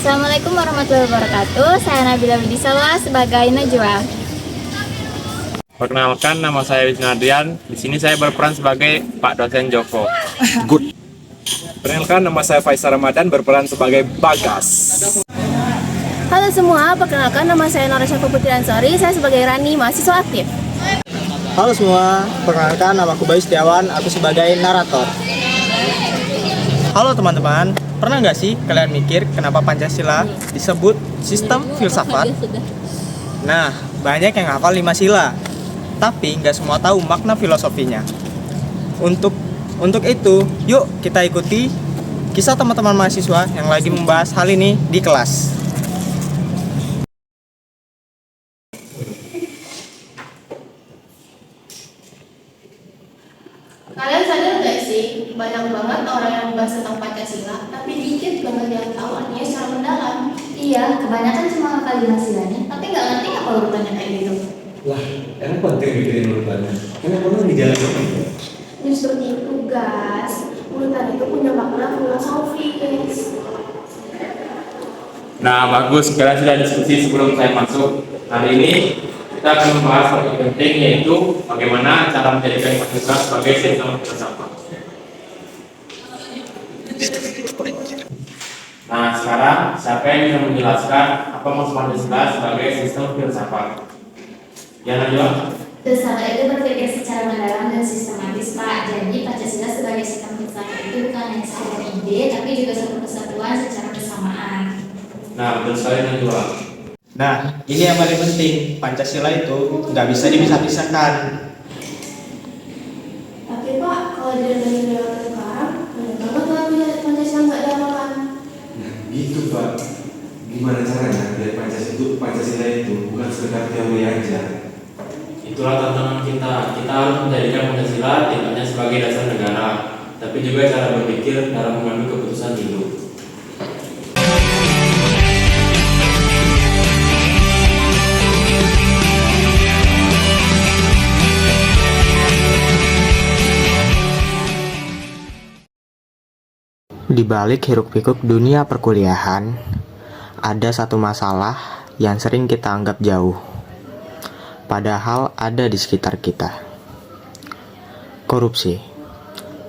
Assalamualaikum warahmatullahi wabarakatuh. Saya Nabila Widisalwa sebagai Najwa. Perkenalkan, nama saya Wisnu Adrian. Di sini saya berperan sebagai Pak Dosen Joko. Good. Perkenalkan, nama saya Faisal Ramadan, berperan sebagai Bagas. Halo semua, perkenalkan nama saya Norasya Putri Ansori, saya sebagai Rani, mahasiswa aktif. Halo semua, perkenalkan nama aku Bayu Setiawan, aku sebagai narator. Halo teman-teman, pernah nggak sih kalian mikir kenapa Pancasila disebut sistem filsafat? Nah, banyak yang hafal 5 sila, tapi nggak semua tahu makna filosofinya. Untuk itu, yuk kita ikuti kisah teman-teman mahasiswa yang lagi membahas hal ini di kelas. Kalian sadar nggak sih, banyak banget orang yang membahas tentang Pancasila, tapi dikit banget yang tahu artinya secara mendalam. Iya, kebanyakan cuma hafal 5 silanya, tapi nggak ngerti apa urutannya kayak gitu. Lah, emang penting mikirin urutannya? Kenapa perlu dijalanin? Justru itu guys, urutan itu punya makna filosofis. Nah, bagus. Kalian sudah diskusi sebelum saya masuk. Hari ini kita akan membahas topik penting, yaitu bagaimana cara menjadikan Pancasila sebagai sistem filsafat. Nah, sekarang siapa yang bisa menjelaskan apa maksud Pancasila sebagai sistem filsafat? Ya, Najwa. Filsafat itu berpikir secara mendalam dan sistematis, Pak. Jadi Pancasila sebagai sistem filsafat itu bukan hanya sekedar ide, tapi juga satu kesatuan secara bersamaan. Nah, betul sekali, Najwa. Nah, ini yang paling penting, Pancasila itu nggak bisa dipisah-pisahkan. Tapi Pak, kalau dari lewat sekarang, banyak banget lagu Pancasila nggak diamalkan. Nah, gitu Pak. Gimana caranya biar Pancasila itu bukan sekedar teori aja? Itulah tantangan kita. Kita harus menjadikan Pancasila tidak hanya sebagai dasar negara, tapi juga cara berpikir dalam mengambil keputusan hidup. Di balik hiruk-pikuk dunia perkuliahan, ada satu masalah yang sering kita anggap jauh, padahal ada di sekitar kita. Korupsi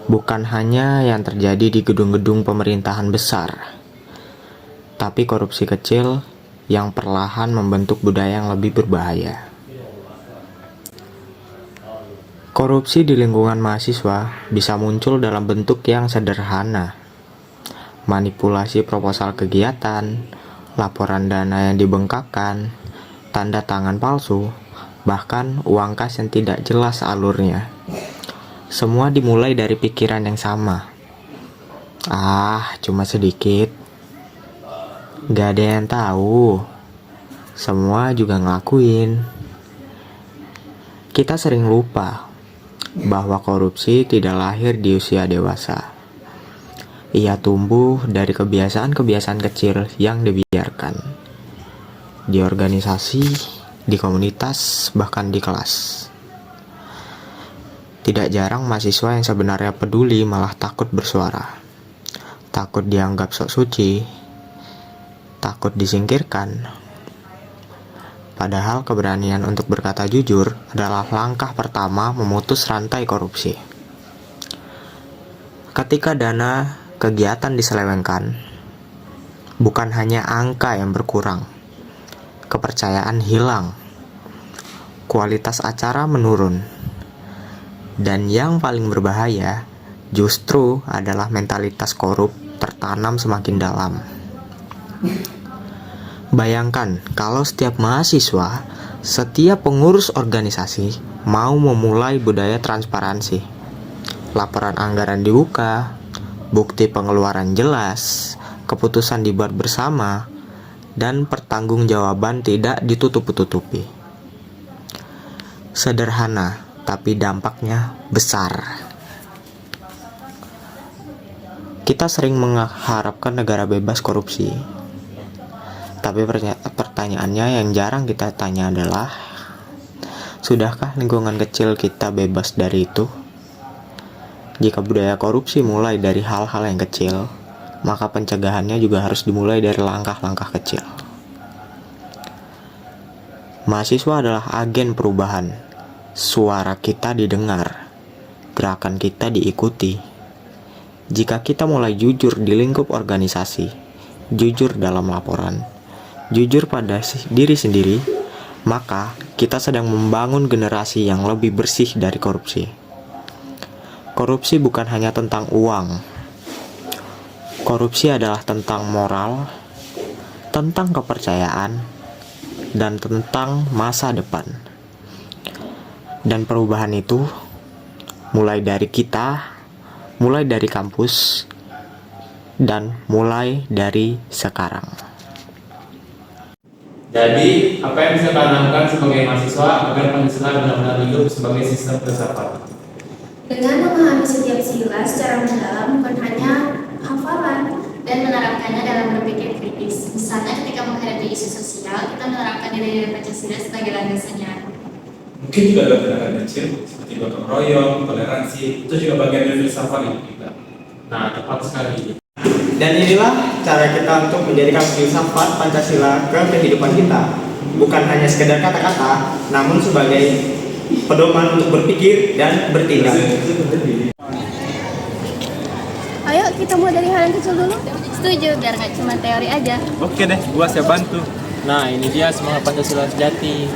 bukan hanya yang terjadi di gedung-gedung pemerintahan besar, tapi korupsi kecil yang perlahan membentuk budaya yang lebih berbahaya. Korupsi di lingkungan mahasiswa bisa muncul dalam bentuk yang sederhana. Manipulasi proposal kegiatan, laporan dana yang dibengkakkan, tanda tangan palsu, bahkan uang kas yang tidak jelas alurnya. Semua dimulai dari pikiran yang sama. Cuma sedikit. Gak ada yang tahu. Semua juga ngelakuin. Kita sering lupa bahwa korupsi tidak lahir di usia dewasa. Ia tumbuh dari kebiasaan-kebiasaan kecil yang dibiarkan di organisasi, di komunitas, bahkan di kelas. Tidak jarang mahasiswa yang sebenarnya peduli malah takut bersuara, takut dianggap sok suci, takut disingkirkan. Padahal keberanian untuk berkata jujur adalah langkah pertama memutus rantai korupsi. Ketika dana kegiatan diselewengkan, bukan hanya angka yang berkurang, kepercayaan hilang, kualitas acara menurun, dan yang paling berbahaya justru adalah mentalitas korup tertanam semakin dalam. Bayangkan kalau setiap mahasiswa, setiap pengurus organisasi mau memulai budaya transparansi. Laporan anggaran dibuka, bukti pengeluaran jelas, keputusan dibuat bersama, dan pertanggungjawaban tidak ditutup-tutupi. Sederhana, tapi dampaknya besar. Kita sering mengharapkan negara bebas korupsi. Tapi pertanyaannya yang jarang kita tanya adalah, sudahkah lingkungan kecil kita bebas dari itu? Jika budaya korupsi mulai dari hal-hal yang kecil, maka pencegahannya juga harus dimulai dari langkah-langkah kecil. Mahasiswa adalah agen perubahan. Suara kita didengar, gerakan kita diikuti. Jika kita mulai jujur di lingkup organisasi, jujur dalam laporan, jujur pada diri sendiri, maka kita sedang membangun generasi yang lebih bersih dari korupsi. Korupsi bukan hanya tentang uang. Korupsi adalah tentang moral, tentang kepercayaan, dan tentang masa depan. Dan perubahan itu mulai dari kita, mulai dari kampus, dan mulai dari sekarang. Jadi, apa yang bisa kalian lakukan sebagai mahasiswa agar Pancasila benar-benar hidup sebagai sistem filsafat? Dengan memahami setiap sila secara mendalam, bukan hanya hafalan, Dan menerapkannya dalam berpikir kritis. Misalnya ketika menghadapi isu sosial, kita menerapkan nilai-nilai Pancasila sebagai landasannya. Mungkin juga ada tindakan kecil seperti gotong royong, toleransi, itu juga bagian dari filsafat itu juga. Nah, tepat sekali. Dan inilah cara kita untuk menjadikan filsafat Pancasila ke kehidupan kita. Bukan hanya sekedar kata-kata, namun sebagai pedoman untuk berpikir dan bertindak. ayo kita mulai dari hal yang kecil dulu. Setuju, biar nggak cuma teori aja. Oke deh, gua siap bantu. Nah, ini dia semangat Pancasila sejati.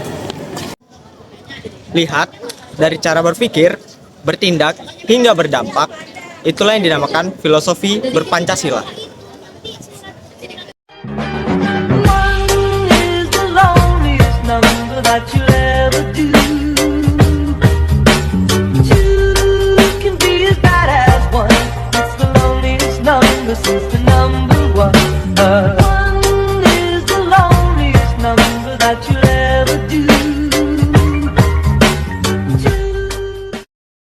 Lihat, dari cara berpikir, bertindak, hingga berdampak, itulah yang dinamakan filosofi berpancasila. One is the loneliest number that you'll ever do. Two can be as bad as one. It's the loneliest number since the